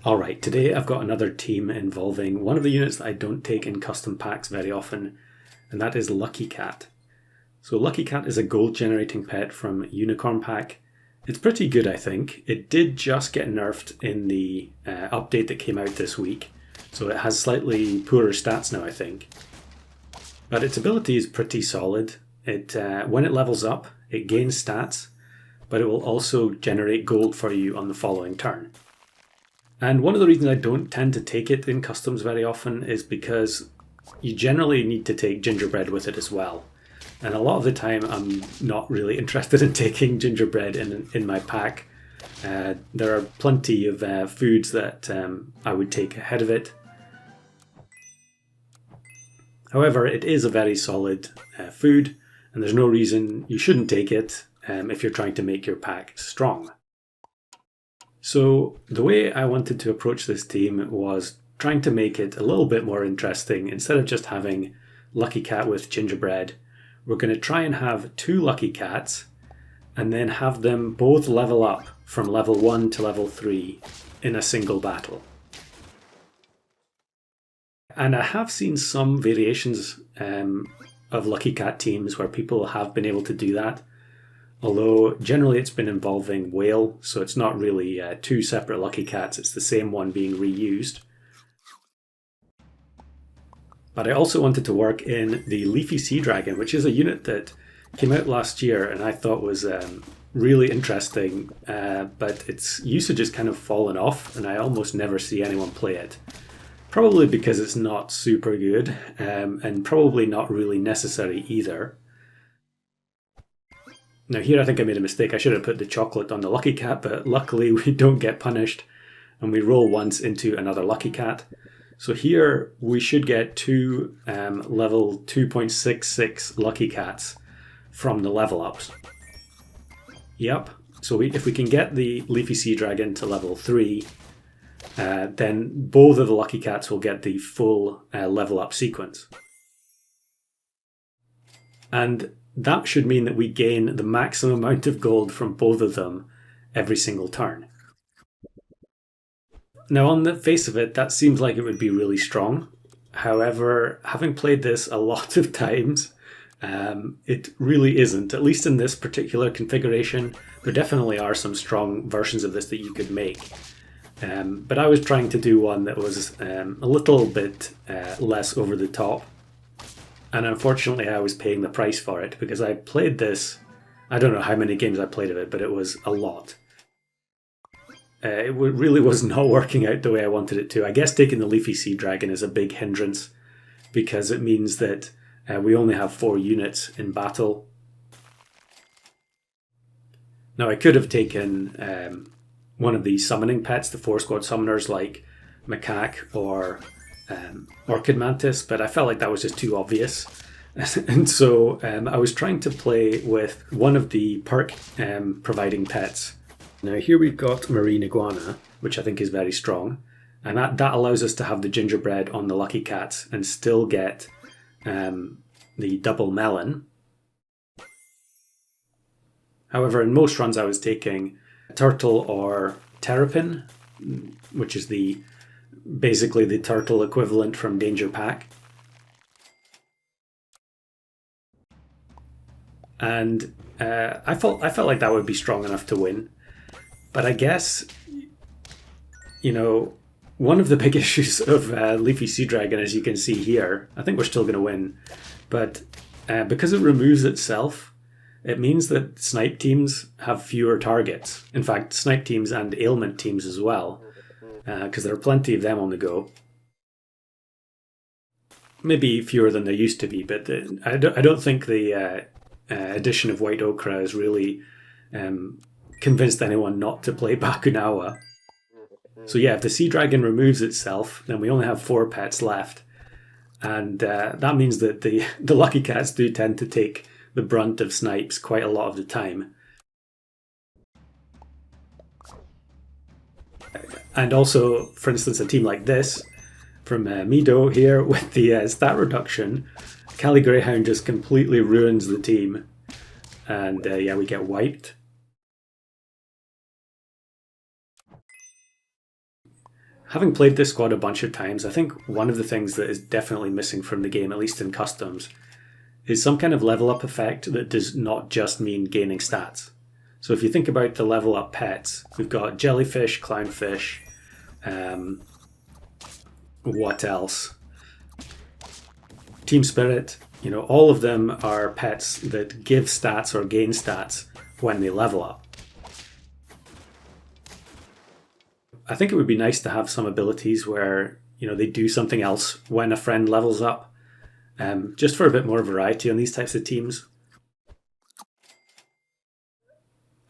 Alright, today I've got another team involving one of the units that I don't take in custom packs very often, and that is Lucky Cat. So Lucky Cat is a gold generating pet from Unicorn Pack. It's pretty good, I think. It did just get nerfed in the update that came out this week, so it has slightly poorer stats now, I think. But its ability is pretty solid. When it levels up, it gains stats, but it will also generate gold for you on the following turn. And one of the reasons I don't tend to take it in customs very often is because you generally need to take gingerbread with it as well. And a lot of the time I'm not really interested in taking gingerbread in my pack. There are plenty of foods that I would take ahead of it. However, it is a very solid food, and there's no reason you shouldn't take it if you're trying to make your pack strong. So the way I wanted to approach this team was trying to make it a little bit more interesting. Instead of just having Lucky Cat with gingerbread, we're going to try and have two Lucky Cats and then have them both level up from level 1 to level 3 in a single battle. And I have seen some variations of Lucky Cat teams where people have been able to do that. Although generally it's been involving whale, so it's not really two separate Lucky Cats, it's the same one being reused. But I also wanted to work in the Leafy Sea Dragon, which is a unit that came out last year and I thought was really interesting, but its usage has kind of fallen off and I almost never see anyone play it. Probably because it's not super good, and probably not really necessary either. Now here I think I made a mistake. I should have put the chocolate on the Lucky Cat, but luckily we don't get punished and we roll once into another Lucky Cat. So here we should get two level 2.66 Lucky Cats from the level ups. Yep, so if we can get the Leafy Sea Dragon to level 3, then both of the Lucky Cats will get the full level up sequence. And that should mean that we gain the maximum amount of gold from both of them every single turn. Now on the face of it, that seems like it would be really strong. However, having played this a lot of times, it really isn't. At least in this particular configuration, there definitely are some strong versions of this that you could make. But I was trying to do one that was a little bit less over the top. And unfortunately I was paying the price for it because I played this, I don't know how many games I played of it, but it was a lot. It really was not working out the way I wanted it to. I guess taking the Leafy Sea Dragon is a big hindrance because it means that we only have 4 units in battle. Now I could have taken one of the summoning pets, the 4-squad summoners like Macaque or Orchid Mantis, but I felt like that was just too obvious. And so I was trying to play with one of the perk providing pets. Now here we've got Marine Iguana, which I think is very strong, and that allows us to have the gingerbread on the Lucky Cats and still get the double melon. However, in most runs I was taking Turtle or Terrapin, which is basically the turtle equivalent from Danger Pack. And I felt like that would be strong enough to win. But I guess, you know, one of the big issues of Leafy Sea Dragon, as you can see here, I think we're still going to win, but because it removes itself, it means that snipe teams have fewer targets. In fact, snipe teams and ailment teams as well, because there are plenty of them on the go. Maybe fewer than there used to be, but I don't think the addition of White Ochre has really convinced anyone not to play Bakunawa. So yeah, if the Sea Dragon removes itself, then we only have 4 pets left. And that means that the Lucky Cats do tend to take the brunt of snipes quite a lot of the time. And also, for instance, a team like this, from Mido here, with the stat reduction, Cali Greyhound just completely ruins the team. And yeah, we get wiped. Having played this squad a bunch of times, I think one of the things that is definitely missing from the game, at least in customs, is some kind of level up effect that does not just mean gaining stats. So if you think about the level up pets, we've got jellyfish, clownfish, what else? Team Spirit, all of them are pets that give stats or gain stats when they level up. I think it would be nice to have some abilities where, they do something else when a friend levels up, just for a bit more variety on these types of teams.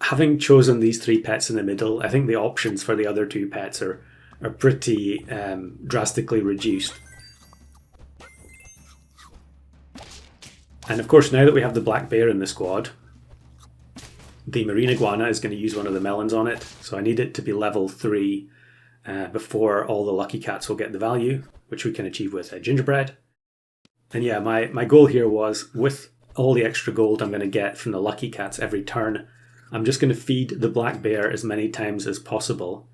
Having chosen these 3 pets in the middle, I think the options for the other 2 pets are pretty drastically reduced. And of course, now that we have the black bear in the squad, the marine iguana is going to use one of the melons on it, so I need it to be level 3 before all the lucky cats will get the value, which we can achieve with gingerbread. And yeah, my goal here was, with all the extra gold I'm going to get from the lucky cats every turn, I'm just going to feed the black bear as many times as possible.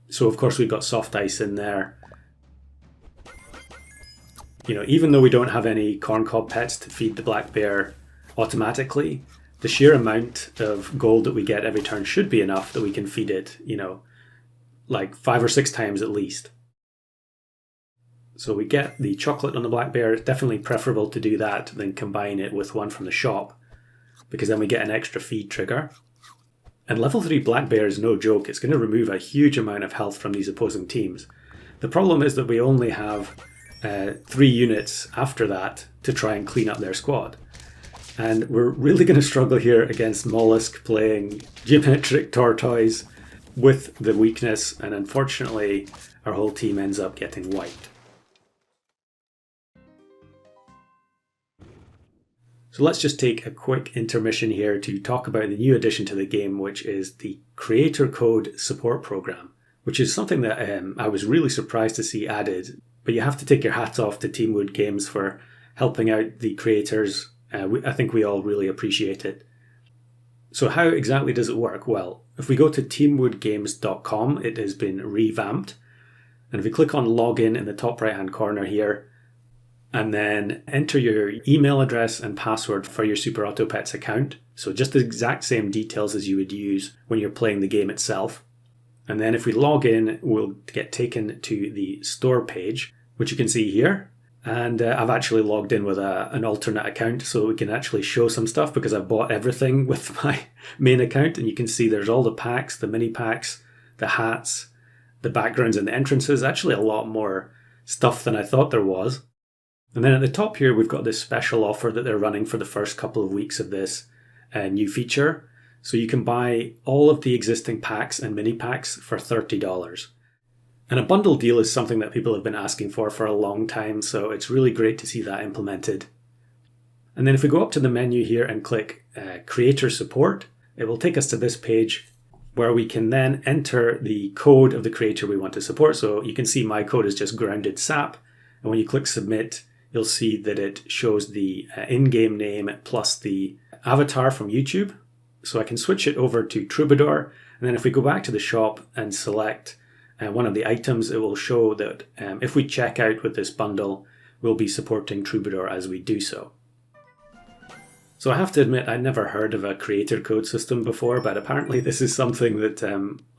So of course we've got soft ice in there. Even though we don't have any corncob pets to feed the black bear automatically, the sheer amount of gold that we get every turn should be enough that we can feed it, like 5 or 6 times at least. So we get the chocolate on the black bear. It's definitely preferable to do that than combine it with one from the shop, because then we get an extra feed trigger. And level 3 black bear is no joke. It's going to remove a huge amount of health from these opposing teams. The problem is that we only have 3 units after that to try and clean up their squad. And we're really going to struggle here against Mollusk playing Geometric Tortoise with the weakness, and unfortunately our whole team ends up getting wiped. So let's just take a quick intermission here to talk about the new addition to the game, which is the Creator Code Support Program, which is something that I was really surprised to see added. But you have to take your hats off to Teamwood Games for helping out the creators. I think we all really appreciate it. So how exactly does it work? Well, if we go to teamwoodgames.com, it has been revamped. And if we click on login in the top right hand corner here, and then enter your email address and password for your Super Auto Pets account. So just the exact same details as you would use when you're playing the game itself. And then if we log in, we'll get taken to the store page, which you can see here. And I've actually logged in with an alternate account, so we can actually show some stuff because I've bought everything with my main account. And you can see there's all the packs, the mini packs, the hats, the backgrounds and the entrances. Actually a lot more stuff than I thought there was. And then at the top here, we've got this special offer that they're running for the first couple of weeks of this new feature. So you can buy all of the existing packs and mini packs for $30. And a bundle deal is something that people have been asking for a long time, so it's really great to see that implemented. And then if we go up to the menu here and click Creator Support, it will take us to this page where we can then enter the code of the creator we want to support. So you can see my code is just grounded SAP, and when you click Submit, you'll see that it shows the in-game name plus the avatar from YouTube. So I can switch it over to Troubadour, and then if we go back to the shop and select one of the items, it will show that if we check out with this bundle, we'll be supporting Troubadour as we do so. So I have to admit, I'd never heard of a creator code system before, but apparently this is something that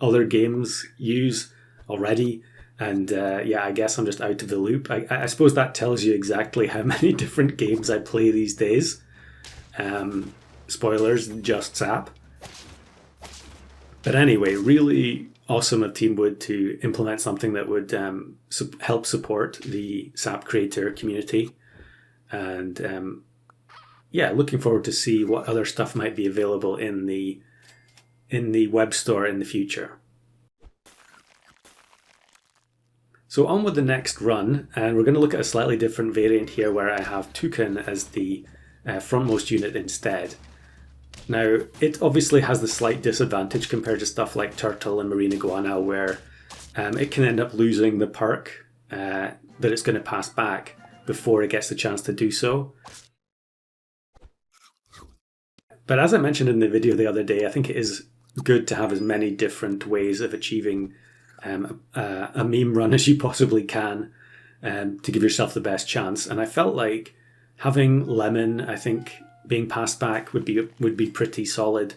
other games use already. And yeah, I guess I'm just out of the loop. I suppose that tells you exactly how many different games I play these days. Spoilers, just SAP. But anyway, really awesome of Teamwood to implement something that would help support the SAP creator community. And yeah, looking forward to see what other stuff might be available in the web store in the future. So on with the next run, and we're going to look at a slightly different variant here where I have Toucan as the frontmost unit instead. Now, it obviously has the slight disadvantage compared to stuff like Turtle and Marine Iguana, where it can end up losing the perk that it's going to pass back before it gets the chance to do so. But as I mentioned in the video the other day, I think it is good to have as many different ways of achieving a meme run as you possibly can to give yourself the best chance. And I felt like having Lemon, I think, being passed back would be pretty solid,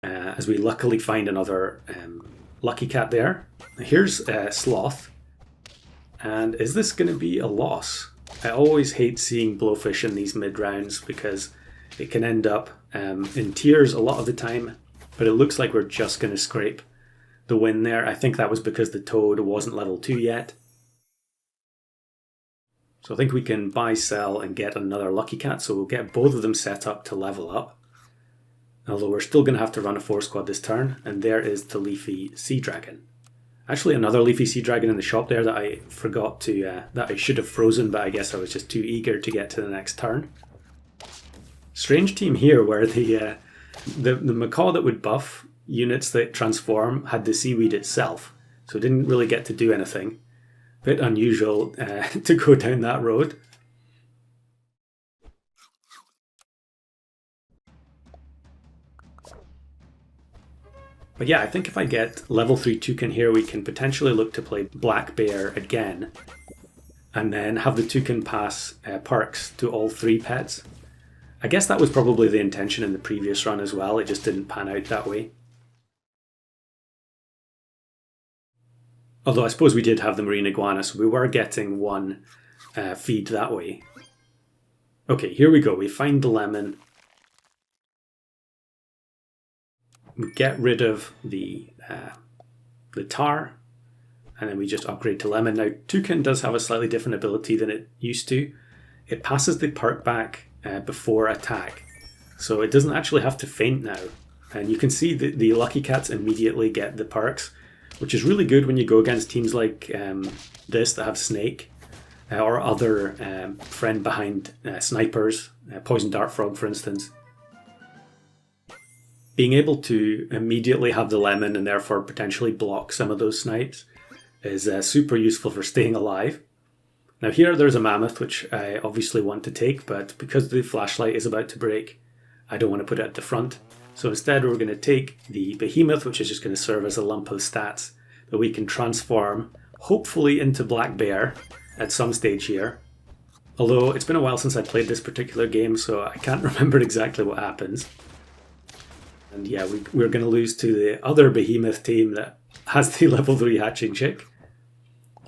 as we luckily find another Lucky Cat there. Here's Sloth. And is this going to be a loss? I always hate seeing Blowfish in these mid-rounds because it can end up in tears a lot of the time, but it looks like we're just going to scrape the win there. I think that was because the Toad wasn't level 2 yet. So I think we can buy, sell, and get another Lucky Cat, so we'll get both of them set up to level up. Although we're still going to have to run a 4-squad this turn, and there is the Leafy Sea Dragon. Actually, another Leafy Sea Dragon in the shop there that I forgot to, that I should have frozen, but I guess I was just too eager to get to the next turn. Strange team here where the macaw that would buff units that transform had the seaweed itself, so it didn't really get to do anything. Bit unusual to go down that road. But yeah, I think if I get level 3 Toucan here, we can potentially look to play Black Bear again, and then have the Toucan pass perks to all 3 pets. I guess that was probably the intention in the previous run as well, it just didn't pan out that way. Although I suppose we did have the Marine Iguana, so we were getting one feed that way. Okay, here we go. We find the Lemon. We get rid of the tar, and then we just upgrade to Lemon. Now, Toucan does have a slightly different ability than it used to. It passes the perk back before attack, so it doesn't actually have to faint now. And you can see that the Lucky Cats immediately get the perks, which is really good when you go against teams like this that have Snake, or other friend behind snipers, Poison Dart Frog for instance. Being able to immediately have the Lemon and therefore potentially block some of those snipes is super useful for staying alive. Now here there's a Mammoth which I obviously want to take, but because the flashlight is about to break, I don't want to put it at the front. So instead we're going to take the Behemoth, which is just going to serve as a lump of stats that we can transform, hopefully into Black Bear at some stage here. Although it's been a while since I played this particular game, so I can't remember exactly what happens. And yeah, we're going to lose to the other Behemoth team that has the level 3 hatching chick.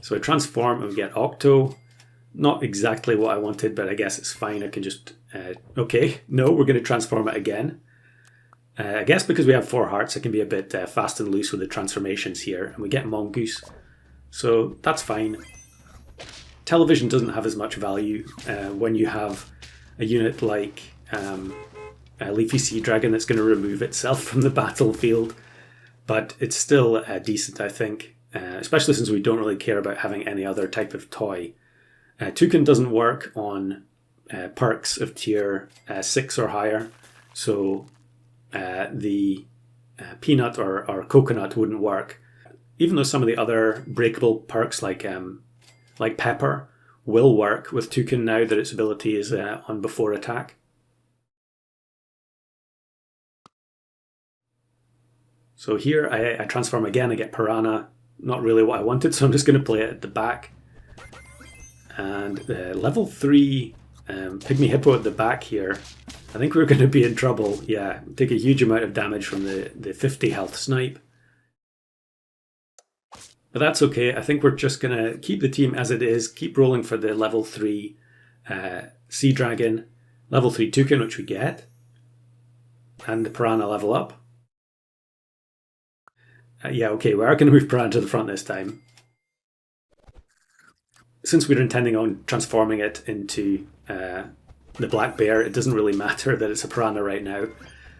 So I transform and we get Octo. Not exactly what I wanted, but I guess it's fine. I can just... okay, no, we're going to transform it again. I guess because we have 4 hearts, I can be a bit fast and loose with the transformations here. And we get Mongoose, so that's fine. Television doesn't have as much value when you have a unit like a Leafy Sea Dragon that's going to remove itself from the battlefield. But it's still decent, I think, especially since we don't really care about having any other type of toy. Toucan doesn't work on perks of tier 6 or higher, so the peanut or coconut wouldn't work. Even though some of the other breakable perks like pepper will work with Toucan now that its ability is on before attack. So here I transform again, I get Piranha. Not really what I wanted, so I'm just going to play it at the back. And level 3 Pygmy Hippo at the back here. I think we're going to be in trouble. Yeah, take a huge amount of damage from the 50 health snipe. But that's okay. I think we're just going to keep the team as it is, keep rolling for the level 3 Sea Dragon, level 3 Toucan, which we get, and the Piranha level up. Yeah, okay, we are going to move Piranha to the front this time. Since we're intending on transforming it into the Black Bear, it doesn't really matter that it's a Piranha right now.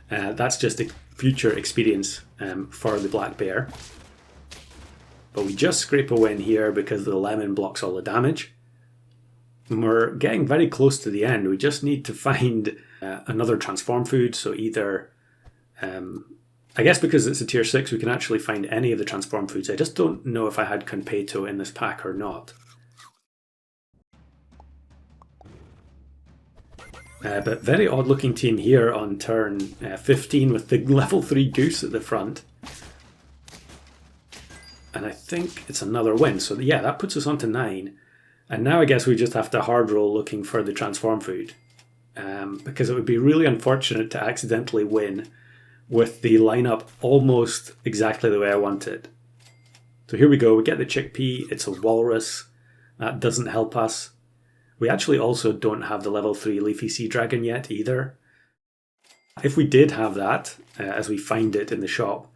That's just a future experience for the Black Bear. But we just scrape a win here because the Lemon blocks all the damage. And we're getting very close to the end. We just need to find another transform food, so either... I guess because it's a tier 6, we can actually find any of the transform foods. I just don't know if I had Conpeto in this pack or not. But very odd looking team here on turn 15 with the level 3 Goose at the front. And I think it's another win. So yeah, that puts us on to 9. And now I guess we just have to hard roll looking for the transform food. Because it would be really unfortunate to accidentally win with the lineup almost exactly the way I want it. So here we go, we get the chickpea, it's a walrus. That doesn't help us. We actually also don't have the level 3 leafy sea dragon yet either. If we did have that, as we find it in the shop,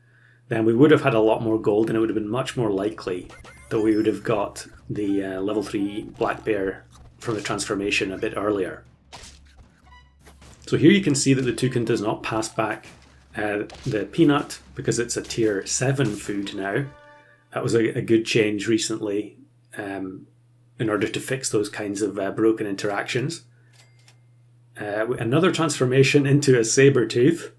then we would have had a lot more gold and it would have been much more likely that we would have got the level 3 black bear from the transformation a bit earlier. So here you can see that the toucan does not pass back the peanut because it's a tier 7 food now. That was a good change recently in order to fix those kinds of broken interactions. Another transformation into a saber tooth.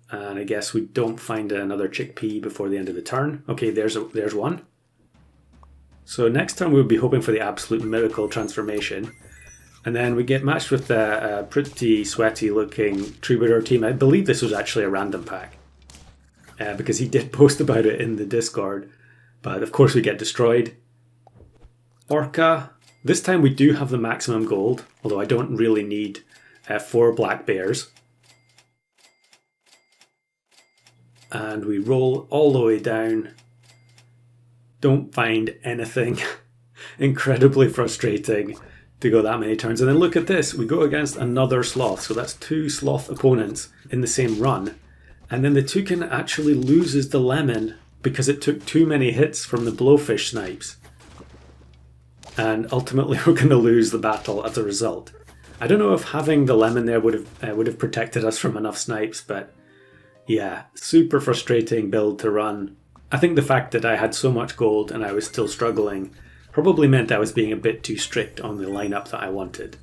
And I guess we don't find another chickpea before the end of the turn. Okay, there's one. So next turn we'll be hoping for the absolute miracle transformation. And then we get matched with a pretty sweaty looking troubadour team. I believe this was actually a random pack. Because he did post about it in the Discord. But of course we get destroyed. Orca. This time we do have the maximum gold. Although I don't really need 4 black bears. And we roll all the way down. Don't find anything. Incredibly frustrating to go that many turns. And then look at this. We go against another sloth. So that's 2 sloth opponents in the same run. And then the toucan actually loses the lemon because it took too many hits from the blowfish snipes. And ultimately we're going to lose the battle as a result. I don't know if having the lemon there would have protected us from enough snipes, but yeah, super frustrating build to run. I think the fact that I had so much gold and I was still struggling probably meant I was being a bit too strict on the lineup that I wanted.